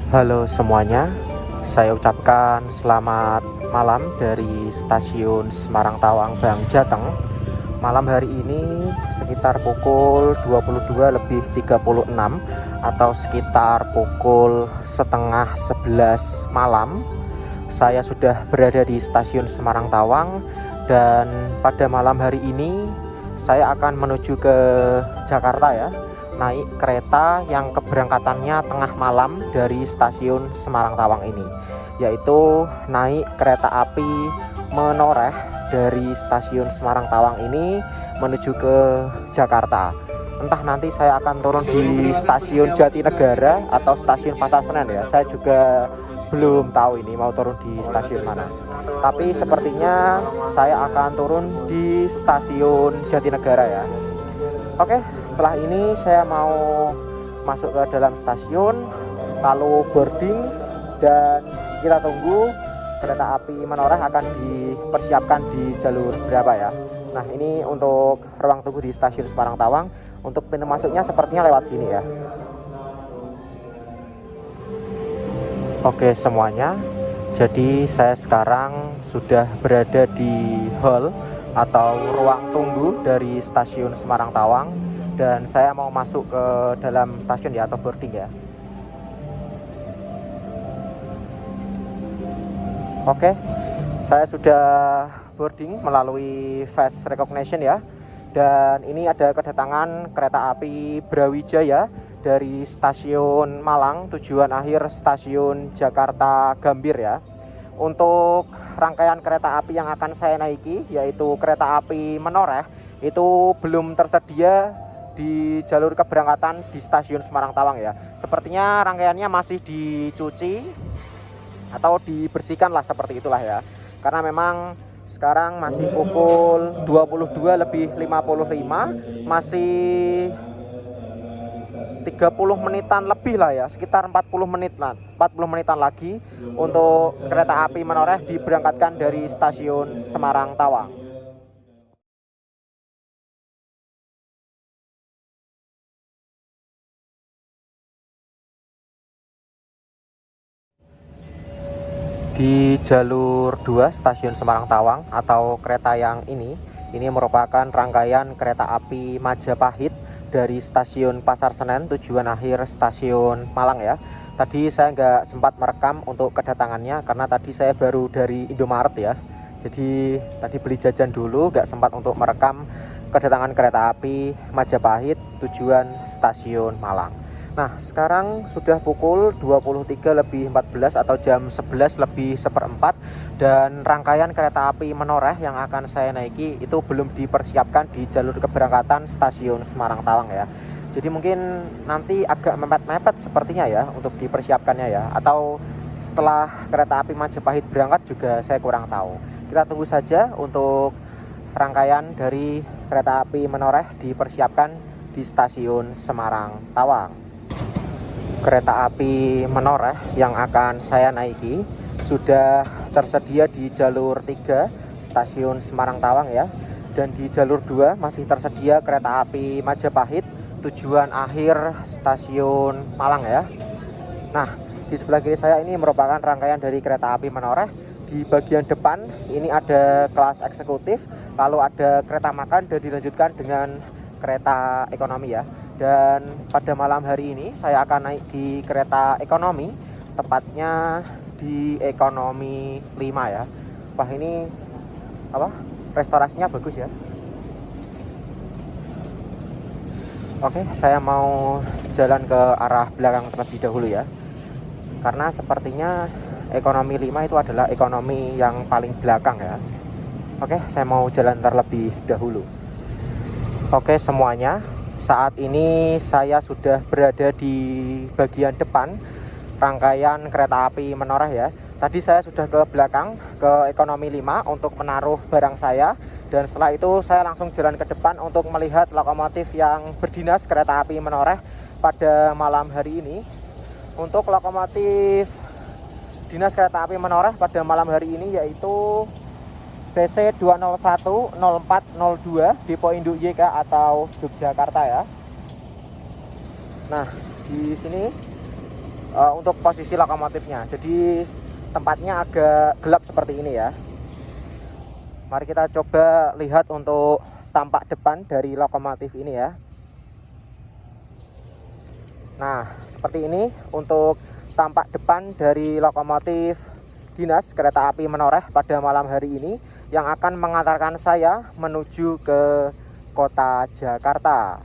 Halo semuanya, saya ucapkan selamat malam dari stasiun Semarang Tawang Bang Jateng. Malam hari ini sekitar pukul 22:36 atau sekitar pukul setengah 11 malam. Saya sudah berada di stasiun Semarang Tawang dan pada malam hari ini saya akan menuju ke Jakarta ya, naik kereta yang keberangkatannya tengah malam dari stasiun Semarang Tawang ini, yaitu naik kereta api Menoreh dari stasiun Semarang Tawang ini menuju ke Jakarta. Entah nanti saya akan turun di stasiun Jatinegara atau stasiun Pasar Senen ya, saya juga belum tahu ini mau turun di stasiun mana. Tapi sepertinya saya akan turun di stasiun Jatinegara ya. Oke, setelah ini saya mau masuk ke dalam stasiun, lalu boarding, dan kita tunggu kereta api Menoreh akan dipersiapkan di jalur berapa ya. Nah, ini untuk ruang tunggu di stasiun Semarang Tawang. Untuk pintu masuknya sepertinya lewat sini ya. Oke semuanya, jadi saya sekarang sudah berada di hall atau ruang tunggu dari stasiun Semarang Tawang, dan saya mau masuk ke dalam stasiun ya, atau boarding ya. Oke, saya sudah boarding melalui face recognition ya, dan ini ada kedatangan kereta api Brawijaya dari stasiun Malang tujuan akhir stasiun Jakarta Gambir ya. Untuk rangkaian kereta api yang akan saya naiki, yaitu kereta api Menoreh, itu belum tersedia di jalur keberangkatan di stasiun Semarang Tawang ya. Sepertinya rangkaiannya masih dicuci atau dibersihkan lah, seperti itulah ya. Karena memang sekarang masih pukul 22:55, masih 30 menitan lebih lah ya, sekitar 40 menitan lagi untuk kereta api Menoreh diberangkatkan dari stasiun Semarang Tawang. Di jalur 2 stasiun Semarang Tawang atau kereta yang ini merupakan rangkaian kereta api Majapahit dari stasiun Pasar Senen tujuan akhir stasiun Malang ya. Tadi saya nggak sempat merekam untuk kedatangannya karena tadi saya baru dari Indomaret ya. Jadi tadi beli jajan dulu, nggak sempat untuk merekam kedatangan kereta api Majapahit tujuan stasiun Malang. Nah, sekarang sudah pukul 23:14 atau jam 11:04, dan rangkaian kereta api Menoreh yang akan saya naiki itu belum dipersiapkan di jalur keberangkatan stasiun Semarang Tawang ya. Jadi mungkin nanti agak mepet-mepet sepertinya ya untuk dipersiapkannya ya, atau setelah kereta api Majapahit berangkat juga saya kurang tahu. Kita tunggu saja untuk rangkaian dari kereta api Menoreh dipersiapkan di stasiun Semarang Tawang. Kereta api Menoreh yang akan saya naiki sudah tersedia di jalur 3 stasiun Semarang Tawang ya, dan di jalur 2 masih tersedia kereta api Majapahit tujuan akhir stasiun Malang ya. Nah, di sebelah kiri saya ini merupakan rangkaian dari kereta api Menoreh. Di bagian depan ini ada kelas eksekutif, lalu ada kereta makan, dan dilanjutkan dengan kereta ekonomi ya. Dan pada malam hari ini saya akan naik di kereta ekonomi, tepatnya di ekonomi 5 ya. Wah, ini apa? Restorasinya bagus ya. Oke, saya mau jalan ke arah belakang terlebih dahulu ya. Karena sepertinya ekonomi 5 itu adalah ekonomi yang paling belakang ya. Oke, saya mau jalan terlebih dahulu. Oke semuanya, saat ini saya sudah berada di bagian depan rangkaian kereta api Menoreh ya. Tadi saya sudah ke belakang, ke ekonomi 5 untuk menaruh barang saya, dan setelah itu saya langsung jalan ke depan untuk melihat lokomotif yang berdinas kereta api Menoreh pada malam hari ini. Untuk lokomotif dinas kereta api Menoreh pada malam hari ini yaitu CC 2010402 Depo Induk YK atau Yogyakarta ya. Nah, di sini untuk posisi lokomotifnya. Jadi tempatnya agak gelap seperti ini ya. Mari kita coba lihat untuk tampak depan dari lokomotif ini ya. Nah, seperti ini untuk tampak depan dari lokomotif dinas kereta api Menoreh pada malam hari ini yang akan mengantarkan saya menuju ke kota Jakarta.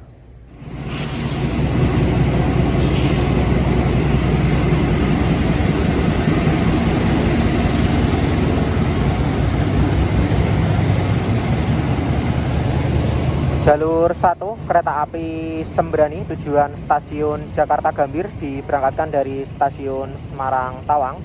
Jalur 1 kereta api Sembrani tujuan stasiun Jakarta Gambir diberangkatkan dari stasiun Semarang Tawang.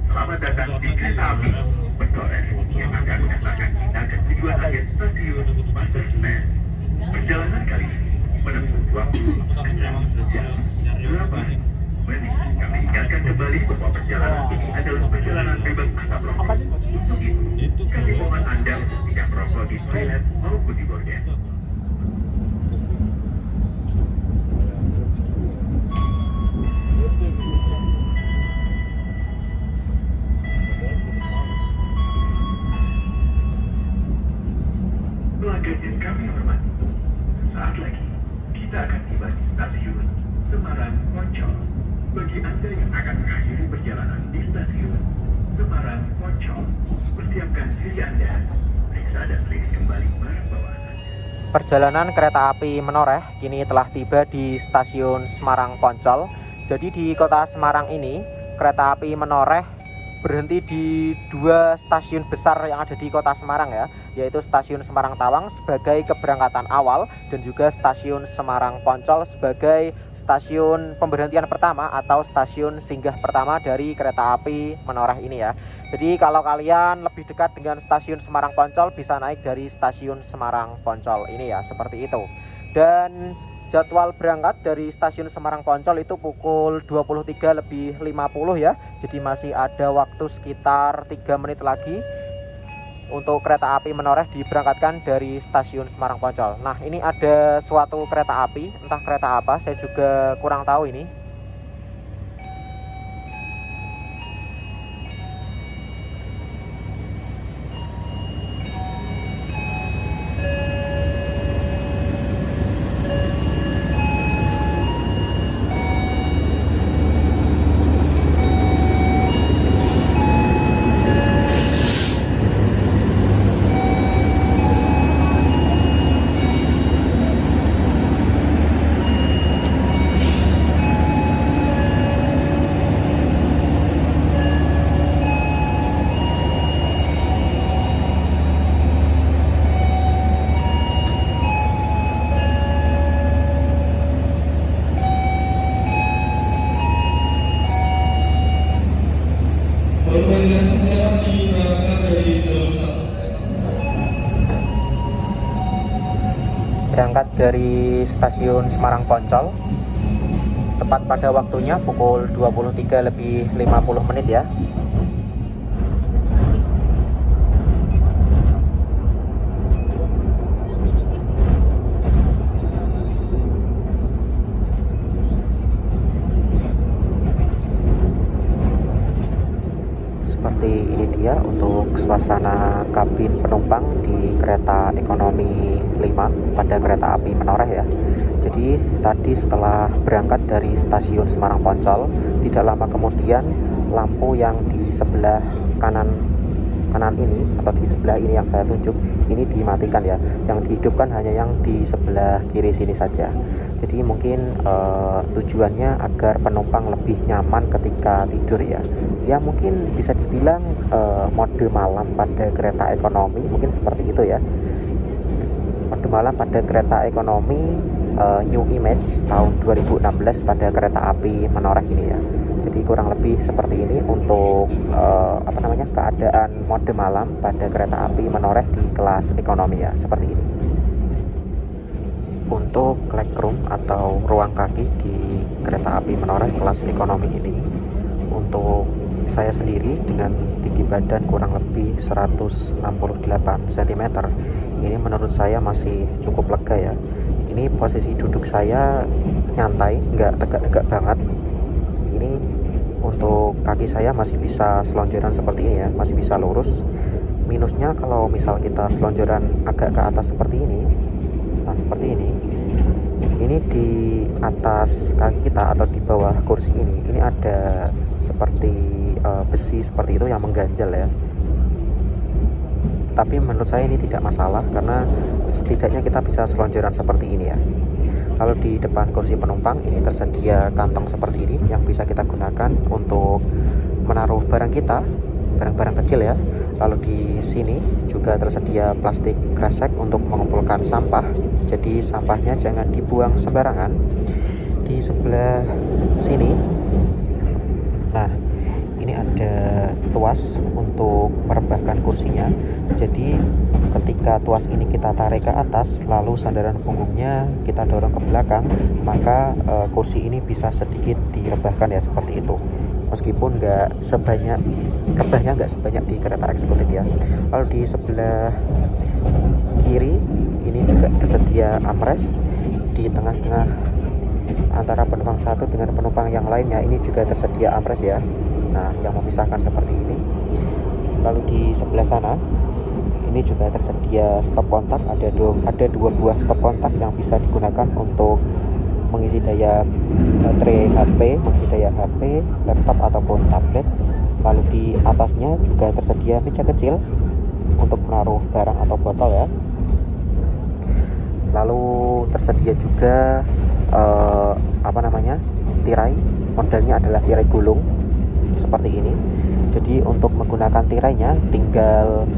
Selamat datang di kereta api Menoreh yang akan mengantarkan kita ke tujuan akhir stasiun Pasar Senen. Perjalanan kali ini menempuh waktu 6 jam 8 menit. Kami ingatkan kembali bahwa perjalanan ini adalah perjalanan bebas asap rokok. Untuk itu, kami mohon Anda untuk tidak merokok di toilet maupun di gorden. Pelanggan yang kami hormati, sesaat lagi kita akan tiba di stasiun Semarang Poncol. Bagi Anda yang akan mengakhiri perjalanan di stasiun Semarang Poncol, persiapkan diri Anda, periksa dan lihat kembali barang bawaan Anda. Perjalanan kereta api Menoreh kini telah tiba di stasiun Semarang Poncol. Jadi di kota Semarang ini kereta api Menoreh berhenti di dua stasiun besar yang ada di kota Semarang ya, yaitu stasiun Semarang Tawang sebagai keberangkatan awal dan juga stasiun Semarang Poncol sebagai stasiun pemberhentian pertama atau stasiun singgah pertama dari kereta api Menoreh ini ya. Jadi kalau kalian lebih dekat dengan stasiun Semarang Poncol bisa naik dari stasiun Semarang Poncol ini ya, seperti itu. Dan jadwal berangkat dari stasiun Semarang Poncol itu pukul 23.50 ya. Jadi masih ada waktu sekitar 3 menit lagi untuk kereta api Menoreh diberangkatkan dari stasiun Semarang Poncol. Nah, ini ada suatu kereta api, entah kereta apa, saya juga kurang tahu ini. Berangkat dari stasiun Semarang Poncol tepat pada waktunya pukul 23.50 ya. seperti ini dia untuk suasana kabin penumpang di kereta ekonomi 5 pada kereta api Menoreh ya. Jadi tadi setelah berangkat dari stasiun Semarang Poncol, tidak lama kemudian lampu yang di sebelah kanan ini atau di sebelah ini yang saya tunjuk ini dimatikan ya. Yang dihidupkan hanya yang di sebelah kiri sini saja. Jadi mungkin tujuannya agar penumpang lebih nyaman ketika tidur ya. Ya mungkin bisa dibilang mode malam pada kereta ekonomi, mungkin seperti itu ya. Mode malam pada kereta ekonomi New Image tahun 2016 pada kereta api Menoreh ini ya. Jadi kurang lebih seperti ini untuk keadaan mode malam pada kereta api Menoreh di kelas ekonomi ya, seperti ini. Untuk legroom atau ruang kaki di kereta api Menoreh kelas ekonomi ini, untuk saya sendiri dengan tinggi badan kurang lebih 168 cm, ini menurut saya masih cukup lega ya. Ini posisi duduk saya nyantai, nggak tegak-tegak banget. Ini untuk kaki saya masih bisa selonjoran seperti ini ya, masih bisa lurus. Minusnya kalau misal kita selonjoran agak ke atas seperti ini, nah seperti ini di atas kaki kita atau di bawah kursi ini ada seperti besi seperti itu yang mengganjal ya. Tapi menurut saya ini tidak masalah karena setidaknya kita bisa selonjoran seperti ini ya. Lalu di depan kursi penumpang ini tersedia kantong seperti ini yang bisa kita gunakan untuk menaruh barang kita, barang-barang kecil ya. Lalu di sini juga tersedia plastik kresek untuk mengumpulkan sampah. Jadi sampahnya jangan dibuang sembarangan. Di sebelah sini, nah ini ada tuas untuk merebahkan kursinya. Jadi ketika tuas ini kita tarik ke atas, lalu sandaran punggungnya kita dorong ke belakang, maka kursi ini bisa sedikit direbahkan ya, seperti itu. Meskipun rebahnya nggak sebanyak di kereta eksekutif ya. Lalu di sebelah kiri ini juga tersedia armrest. Di tengah-tengah antara penumpang satu dengan penumpang yang lainnya ini juga tersedia armrest ya. Nah, yang memisahkan seperti ini. Lalu di sebelah sana ini juga tersedia stop kontak, ada dua buah stop kontak yang bisa digunakan untuk mengisi daya baterai HP, laptop ataupun tablet. Lalu di atasnya juga tersedia meja kecil untuk menaruh barang atau botol ya. Lalu tersedia juga tirai, modelnya adalah tirai gulung seperti ini. Jadi untuk menggunakan tirainya tinggal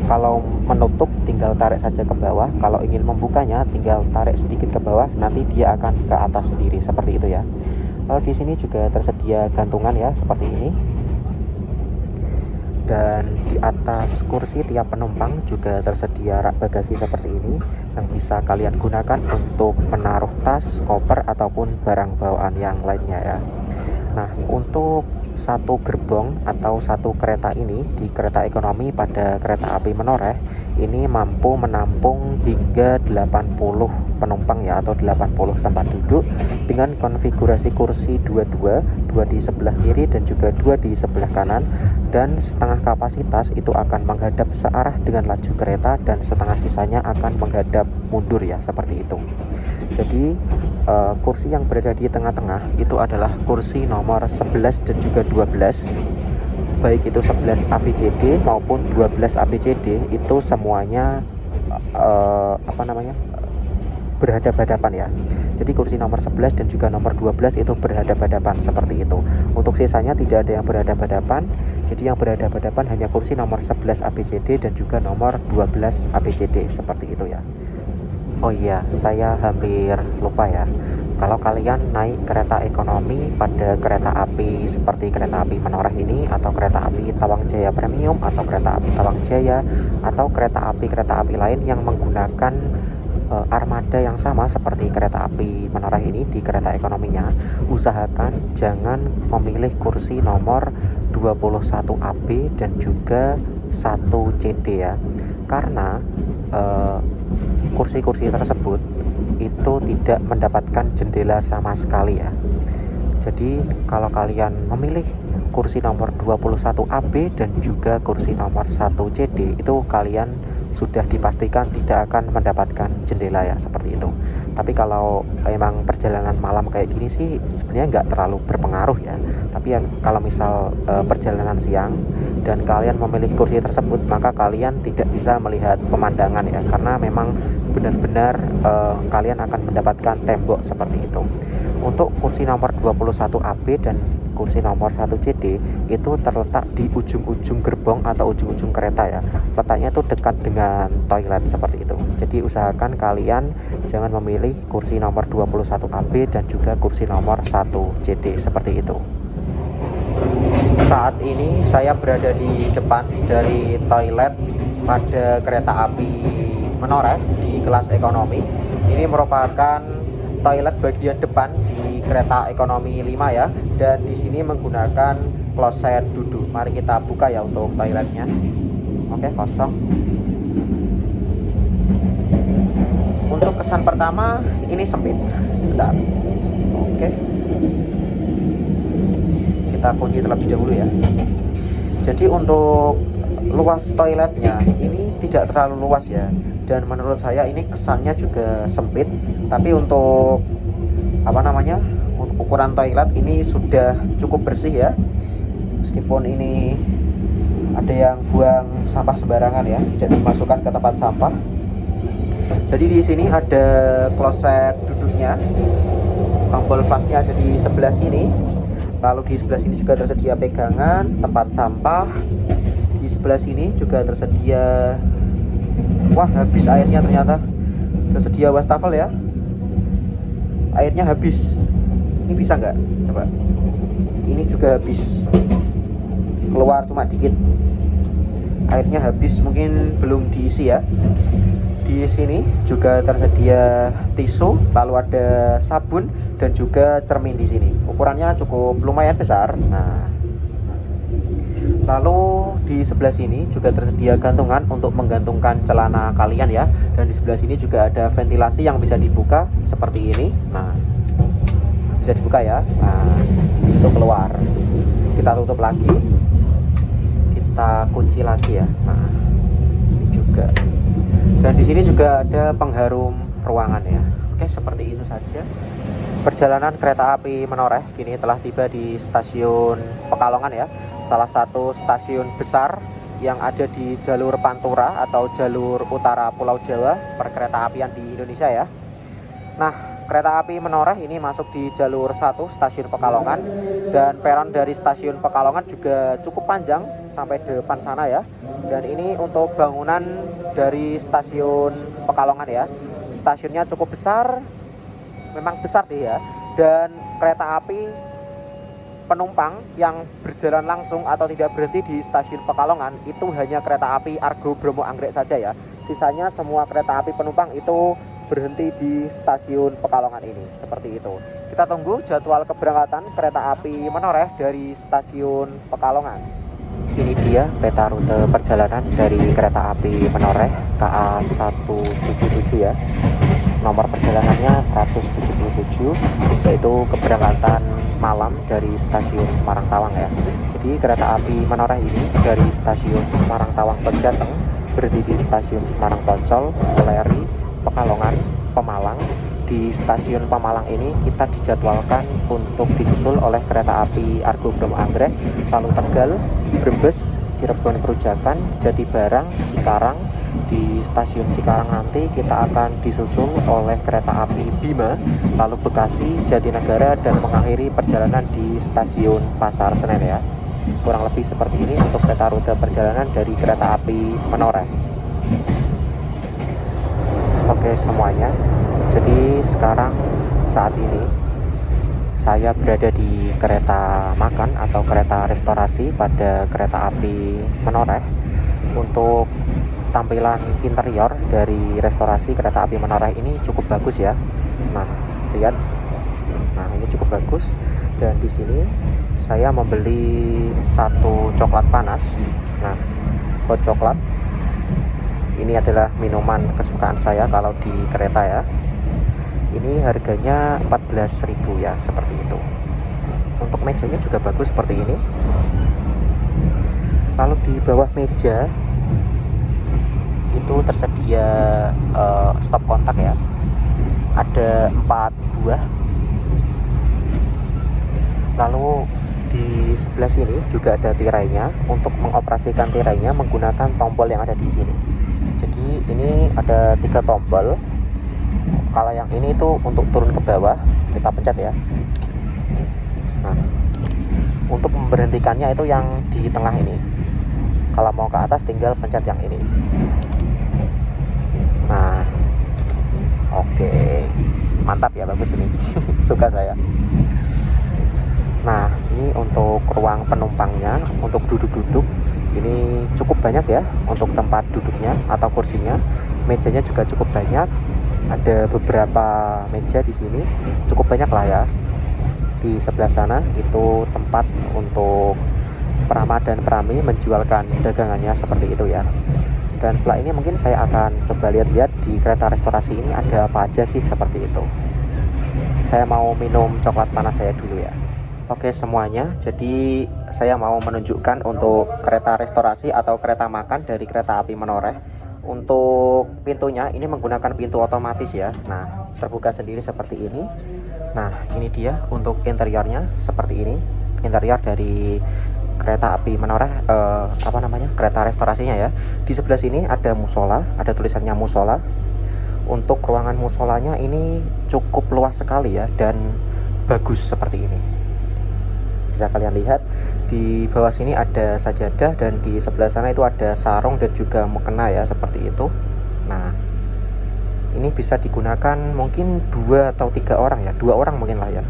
kalau menutup tinggal tarik saja ke bawah, kalau ingin membukanya tinggal tarik sedikit ke bawah, nanti dia akan ke atas sendiri seperti itu ya. Lalu di sini juga tersedia gantungan ya, seperti ini. Dan di atas kursi tiap penumpang juga tersedia rak bagasi seperti ini yang bisa kalian gunakan untuk menaruh tas, koper ataupun barang bawaan yang lainnya ya. Nah, untuk satu gerbong atau satu kereta ini di kereta ekonomi pada kereta api Menoreh ini mampu menampung hingga 80 penumpang ya, atau 80 tempat duduk dengan konfigurasi kursi 2 di sebelah kiri dan juga 2 di sebelah kanan, dan setengah kapasitas itu akan menghadap searah dengan laju kereta dan setengah sisanya akan menghadap mundur ya, seperti itu. Jadi kursi yang berada di tengah-tengah itu adalah kursi nomor 11 dan juga 12, baik itu 11 ABCD maupun 12 ABCD, itu semuanya berhadap-hadapan ya. Jadi kursi nomor 11 dan juga nomor 12 itu berhadap-hadapan seperti itu. Untuk sisanya tidak ada yang berhadap-hadapan. Jadi yang berhadap-hadapan hanya kursi nomor 11 ABCD dan juga nomor 12 ABCD seperti itu ya. Oh iya, saya hampir lupa ya. Kalau kalian naik kereta ekonomi pada kereta api seperti kereta api Menoreh ini, atau kereta api Tawang Jaya Premium, atau kereta api Tawang Jaya, atau kereta api lain yang menggunakan armada yang sama seperti kereta api Menoreh ini di kereta ekonominya, usahakan jangan memilih kursi nomor 21 AB dan juga 1 CD ya. Karena kursi-kursi tersebut itu tidak mendapatkan jendela sama sekali ya. Jadi kalau kalian memilih kursi nomor 21 AB dan juga kursi nomor 1 CD itu kalian sudah dipastikan tidak akan mendapatkan jendela ya, seperti itu. Tapi kalau emang perjalanan malam kayak gini sih sebenarnya nggak terlalu berpengaruh ya. Tapi ya kalau misal perjalanan siang dan kalian memilih kursi tersebut, maka kalian tidak bisa melihat pemandangan ya, karena memang benar-benar kalian akan mendapatkan tembok seperti itu. Untuk kursi nomor 21 AB dan kursi nomor 1 CD itu terletak di ujung-ujung gerbong atau ujung-ujung kereta ya. Letaknya itu dekat dengan toilet seperti itu. Jadi usahakan kalian jangan memilih kursi nomor 21 AB dan juga kursi nomor 1 CD seperti itu. Saat ini saya berada di depan dari toilet pada kereta api Menoreh di kelas ekonomi. Ini merupakan toilet bagian depan di kereta ekonomi 5 ya, dan di sini menggunakan kloset duduk. Mari kita buka ya untuk toiletnya. Oke, kosong. Untuk kesan pertama, ini sempit. Bentar. Oke. Kita kunci terlebih dahulu ya. Jadi untuk luas toiletnya ini tidak terlalu luas ya, dan menurut saya ini kesannya juga sempit. Tapi untuk untuk ukuran toilet ini sudah cukup bersih ya, meskipun ini ada yang buang sampah sembarangan ya, tidak dimasukkan ke tempat sampah. Jadi di sini ada kloset duduknya, tombol flashnya ada di sebelah sini, lalu di sebelah sini juga tersedia pegangan tempat sampah. Di sebelah sini juga tersedia, wah habis airnya ternyata, tersedia wastafel ya, airnya habis. Ini bisa nggak? Coba. Ini juga habis, keluar cuma dikit, airnya habis, mungkin belum diisi ya. Di sini juga tersedia tisu, lalu ada sabun dan juga cermin di sini. Ukurannya cukup lumayan besar. Nah, lalu di sebelah sini juga tersedia gantungan untuk menggantungkan celana kalian ya. Dan di sebelah sini juga ada ventilasi yang bisa dibuka seperti ini. Nah, bisa dibuka ya. Nah, itu keluar. Kita tutup lagi. Kita kunci lagi ya. Nah, ini juga. Dan di sini juga ada pengharum ruangan ya. Oke, seperti itu saja. Perjalanan kereta api Menoreh kini telah tiba di stasiun Pekalongan ya. Salah satu stasiun besar yang ada di jalur Pantura atau jalur utara Pulau Jawa perkereta apian di Indonesia ya. Nah, kereta api Menoreh ini masuk di jalur 1 stasiun Pekalongan, dan peron dari stasiun Pekalongan juga cukup panjang sampai depan sana ya. Dan ini untuk bangunan dari stasiun Pekalongan ya. Stasiunnya cukup besar, memang besar sih ya. Dan kereta api penumpang yang berjalan langsung atau tidak berhenti di stasiun Pekalongan itu hanya kereta api Argo Bromo Anggrek saja ya. Sisanya semua kereta api penumpang itu berhenti di stasiun Pekalongan ini, seperti itu. Kita tunggu jadwal keberangkatan kereta api Menoreh dari stasiun Pekalongan. Ini dia peta rute perjalanan dari kereta api Menoreh KA 177 ya. Nomor perjalanannya 177, yaitu keberangkatan malam dari stasiun Semarang Tawang ya. Jadi kereta api Menoreh ini dari stasiun Semarang Tawang Pegateng berhenti di stasiun Semarang Poncol, Keleri, Pekalongan, Pemalang. Di stasiun Pemalang ini kita dijadwalkan untuk disusul oleh kereta api Argo Bromo Anggrek, lalu Tegal, Brebes, Cirebon Perujakan, Jatibarang, Cikarang. Di stasiun Cikarang nanti kita akan disusul oleh kereta api Bima, lalu Bekasi, Jatinegara, dan mengakhiri perjalanan di stasiun Pasar Senen ya. Kurang lebih seperti ini untuk peta rute perjalanan dari kereta api Menoreh. Oke semuanya, jadi sekarang saat ini saya berada di kereta makan atau kereta restorasi pada kereta api Menoreh. Untuk tampilan interior dari restorasi kereta api Menoreh ini cukup bagus ya. Nah, lihat. Nah, ini cukup bagus. Dan di sini saya membeli satu coklat panas. Nah, hot coklat. Ini adalah minuman kesukaan saya kalau di kereta ya. Ini harganya 14.000 ya, seperti itu. Untuk mejanya juga bagus seperti ini. Lalu di bawah meja itu tersedia stop kontak ya, ada 4 buah. Lalu di sebelah sini juga ada tirainya. Untuk mengoperasikan tirainya menggunakan tombol yang ada di sini. Jadi ini ada 3 tombol. Kalau yang ini itu untuk turun ke bawah, kita pencet ya. Nah, untuk memberhentikannya itu yang di tengah ini. Kalau mau ke atas tinggal pencet yang ini. Nah, oke, mantap ya, bagus ini. Suka saya. Nah, ini untuk ruang penumpangnya, untuk duduk-duduk ini cukup banyak ya untuk tempat duduknya atau kursinya. Mejanya juga cukup banyak. Ada beberapa meja di sini, cukup banyak lah ya. Di sebelah sana itu tempat untuk perama dan perami menjualkan dagangannya seperti itu ya. Dan setelah ini mungkin saya akan coba lihat-lihat di kereta restorasi ini ada apa aja sih seperti itu. Saya mau minum coklat panas saya dulu ya. Oke semuanya, jadi saya mau menunjukkan untuk kereta restorasi atau kereta makan dari kereta api Menoreh. Untuk pintunya ini menggunakan pintu otomatis ya. Nah, terbuka sendiri seperti ini. Nah, ini dia untuk interiornya seperti ini. Interior dari kereta api Menoreh, kereta restorasinya ya. Di sebelah sini ada musola, ada tulisannya musola. Untuk ruangan musolanya ini cukup luas sekali ya, dan bagus seperti ini. Bisa kalian lihat di bawah sini ada sajadah, dan di sebelah sana itu ada sarung dan juga mukena ya, seperti itu. Nah, ini bisa digunakan mungkin 2 atau 3 orang ya, 2 orang mungkin lah ya.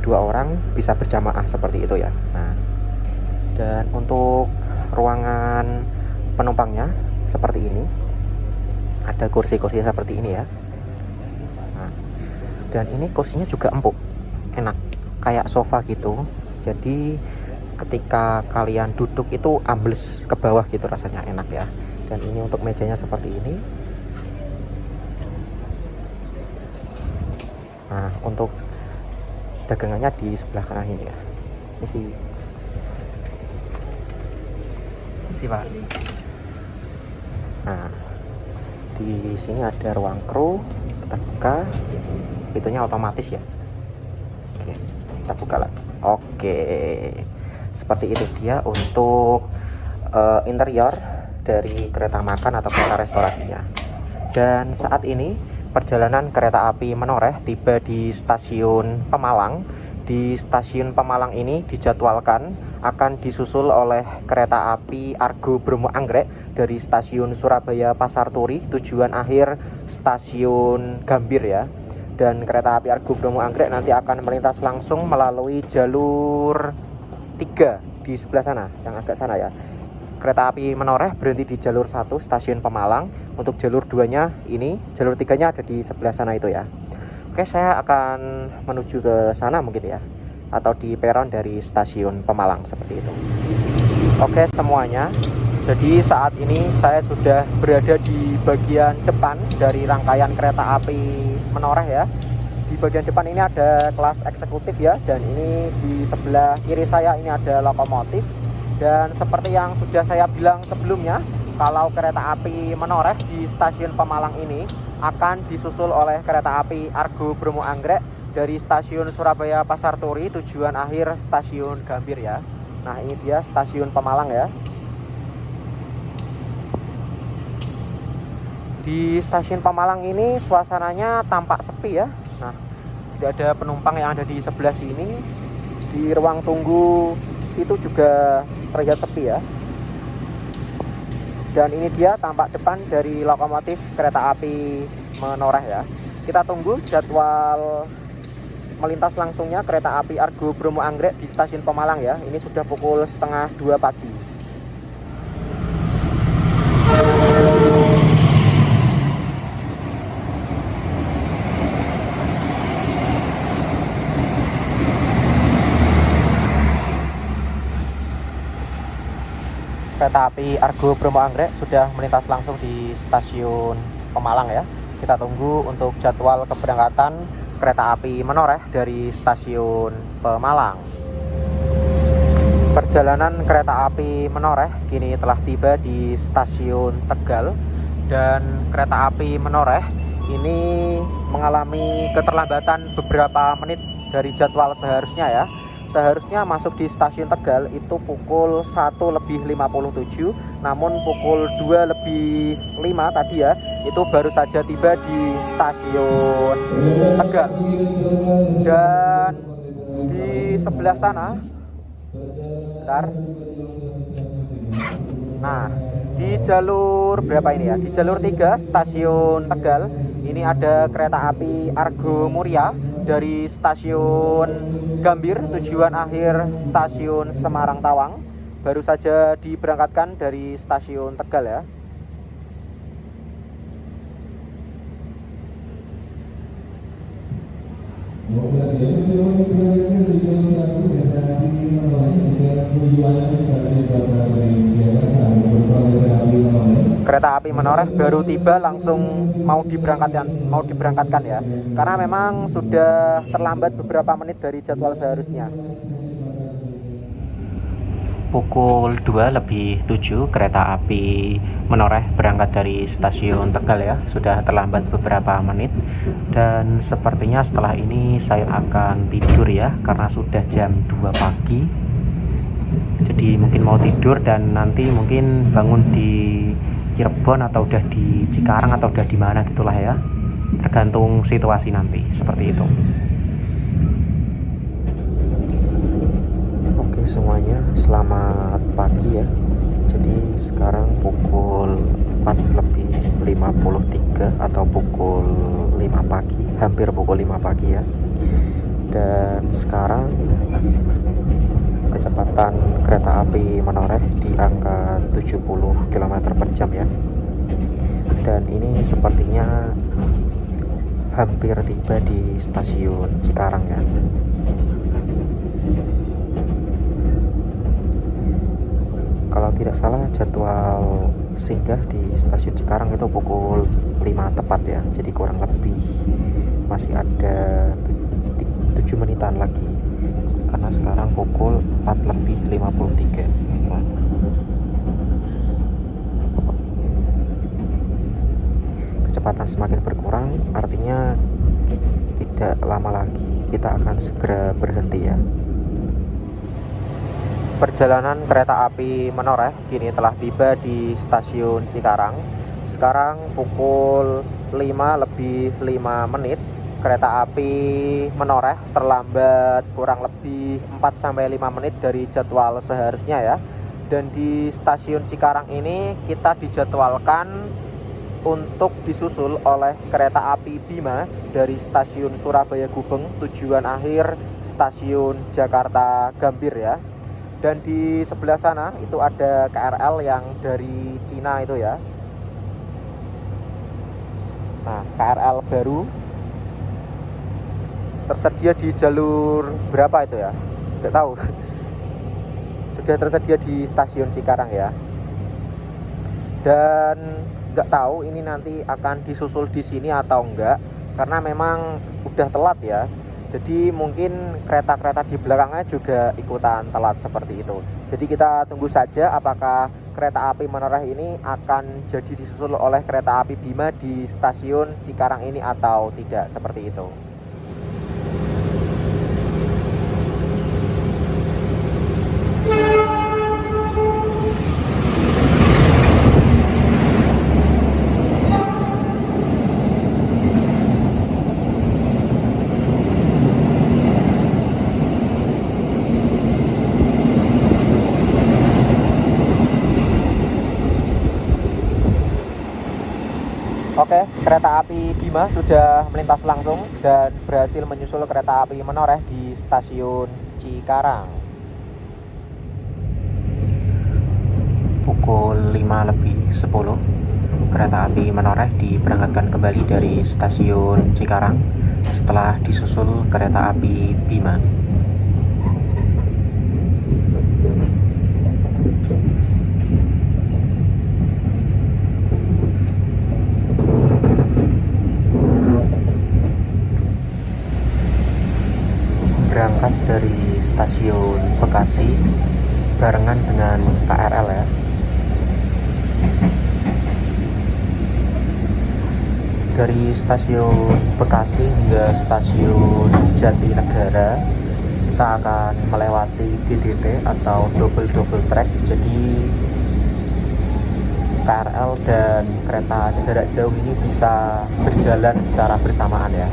2 orang bisa berjamaah seperti itu ya. Nah, dan untuk ruangan penumpangnya seperti ini, ada kursi-kursi seperti ini ya. Nah, dan ini kursinya juga empuk, enak, kayak sofa gitu. Jadi ketika kalian duduk itu ambles ke bawah gitu, rasanya enak ya. Dan ini untuk mejanya seperti ini. Nah, untuk dagangannya di sebelah kanan ini ya. Isi Pak. Nah, di sini ada ruang kru, kita buka, pintunya otomatis ya. Oke, kita buka lagi. Oke, seperti itu dia untuk interior dari kereta makan atau kereta restorasinya. Dan saat ini perjalanan kereta api Menoreh tiba di stasiun Pemalang. Di stasiun Pemalang ini dijadwalkan akan disusul oleh kereta api Argo Bromo Anggrek dari stasiun Surabaya Pasar Turi, tujuan akhir stasiun Gambir ya. Dan kereta api Argo Bromo Anggrek nanti akan melintas langsung melalui jalur 3 di sebelah sana, yang agak sana ya. Kereta api Menoreh berhenti di jalur 1 stasiun Pemalang. Untuk jalur 2-nya ini, jalur 3-nya ada di sebelah sana itu ya. Oke, saya akan menuju ke sana mungkin ya, atau di peron dari stasiun Pemalang seperti itu. Oke semuanya, jadi saat ini saya sudah berada di bagian depan dari rangkaian kereta api Menoreh ya. Di bagian depan ini ada kelas eksekutif ya, dan ini di sebelah kiri saya ini ada lokomotif. Dan seperti yang sudah saya bilang sebelumnya, kalau kereta api Menoreh di stasiun Pemalang ini akan disusul oleh kereta api Argo Bromo Anggrek dari stasiun Surabaya Pasar Turi, tujuan akhir stasiun Gambir ya. Nah, ini dia stasiun Pemalang ya. Di stasiun Pemalang ini suasananya tampak sepi ya. Nah, tidak ada penumpang yang ada di sebelah sini. Di ruang tunggu itu juga terlihat sepi ya. Dan ini dia tampak depan dari lokomotif kereta api Menoreh ya. Kita tunggu jadwal melintas langsungnya kereta api Argo Bromo Anggrek di stasiun Pemalang ya. Ini sudah pukul 1:30 pagi. Kereta api Argo Bromo Anggrek sudah melintas langsung di stasiun Pemalang ya. Kita tunggu untuk jadwal keberangkatan kereta api Menoreh dari stasiun Pemalang. Perjalanan kereta api Menoreh kini telah tiba di stasiun Tegal, dan kereta api Menoreh ini mengalami keterlambatan beberapa menit dari jadwal seharusnya ya. Seharusnya masuk di stasiun Tegal itu pukul 1:57, namun pukul 2:05 tadi ya, itu baru saja tiba di stasiun Tegal. Dan di sebelah sana, bentar. Nah, di jalur berapa ini ya? Di jalur 3 stasiun Tegal, ini ada kereta api Argo Muria dari stasiun Gambir tujuan akhir stasiun Semarang Tawang. Baru saja diberangkatkan dari stasiun Tegal ya. Kereta api Menoreh baru tiba langsung mau diberangkatkan ya, karena memang sudah terlambat beberapa menit dari jadwal seharusnya. Pukul 2:07 kereta api Menoreh berangkat dari stasiun Tegal ya, sudah terlambat beberapa menit. Dan sepertinya setelah ini saya akan tidur ya, karena sudah jam 2 pagi. Jadi mungkin mau tidur dan nanti mungkin bangun di Cirebon atau udah di Cikarang atau udah di mana gitulah ya, tergantung situasi nanti, seperti itu. Oke semuanya, selamat pagi ya. Jadi sekarang pukul 4:53 atau pukul 5 pagi, hampir pukul 5 pagi ya. Dan sekarang kecepatan kereta api Menoreh di angka 70 km per jam ya. Dan ini sepertinya hampir tiba di stasiun Cikarang ya. Kalau tidak salah jadwal singgah di stasiun Cikarang itu pukul 5 tepat ya. Jadi kurang lebih masih ada 7 menitan lagi, karena sekarang pukul 4:53. Kecepatan semakin berkurang, artinya tidak lama lagi kita akan segera berhenti ya. Perjalanan kereta api Menoreh kini telah tiba di stasiun Cikarang. Sekarang pukul 5:05. Kereta api Menoreh terlambat kurang lebih 4-5 menit dari jadwal seharusnya ya. Dan di stasiun Cikarang ini kita dijadwalkan untuk disusul oleh kereta api Bima dari stasiun Surabaya Gubeng tujuan akhir stasiun Jakarta Gambir ya. Dan di sebelah sana itu ada KRL yang dari Cina itu ya. Nah, KRL baru tersedia di jalur berapa itu ya, nggak tahu. Sudah tersedia di stasiun Cikarang ya. Dan nggak tahu ini nanti akan disusul di sini atau enggak, karena memang udah telat ya. Jadi mungkin kereta-kereta di belakangnya juga ikutan telat seperti itu. Jadi kita tunggu saja apakah kereta api Menoreh ini akan jadi disusul oleh kereta api Bima di stasiun Cikarang ini atau tidak, seperti itu. Oke, kereta api Bima sudah melintas langsung dan berhasil menyusul kereta api Menoreh di stasiun Cikarang. Pukul 5:10, kereta api Menoreh diberangkatkan kembali dari stasiun Cikarang setelah disusul kereta api Bima. Berangkat dari stasiun Bekasi barengan dengan KRL ya. Dari stasiun Bekasi hingga stasiun Jatinegara kita akan melewati DDT atau double track. Jadi KRL dan kereta jarak jauh ini bisa berjalan secara bersamaan ya.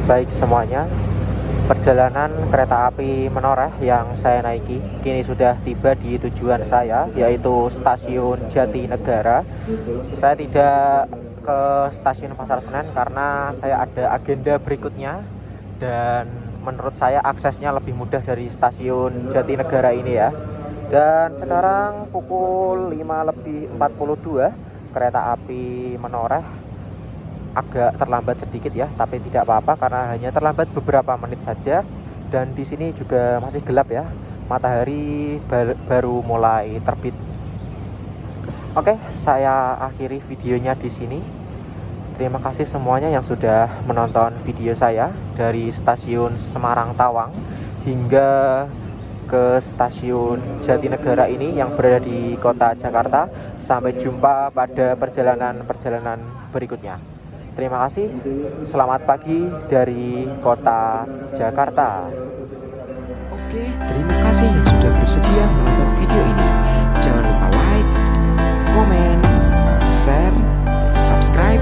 Baik semuanya, perjalanan kereta api Menoreh yang saya naiki kini sudah tiba di tujuan saya, yaitu stasiun Jatinegara. Saya tidak ke stasiun Pasar Senen karena saya ada agenda berikutnya, dan menurut saya aksesnya lebih mudah dari stasiun Jatinegara ini ya. Dan sekarang pukul 5:42, kereta api Menoreh agak terlambat sedikit ya, tapi tidak apa-apa karena hanya terlambat beberapa menit saja. Dan di sini juga masih gelap ya, matahari baru mulai terbit. Oke, saya akhiri videonya di sini. Terima kasih semuanya yang sudah menonton video saya dari stasiun Semarang Tawang hingga ke stasiun Jatinegara ini yang berada di kota Jakarta. Sampai jumpa pada perjalanan berikutnya. Terima kasih, selamat pagi dari kota Jakarta. Oke, terima kasih yang sudah bersedia menonton video ini. Jangan lupa like, komen, share, subscribe,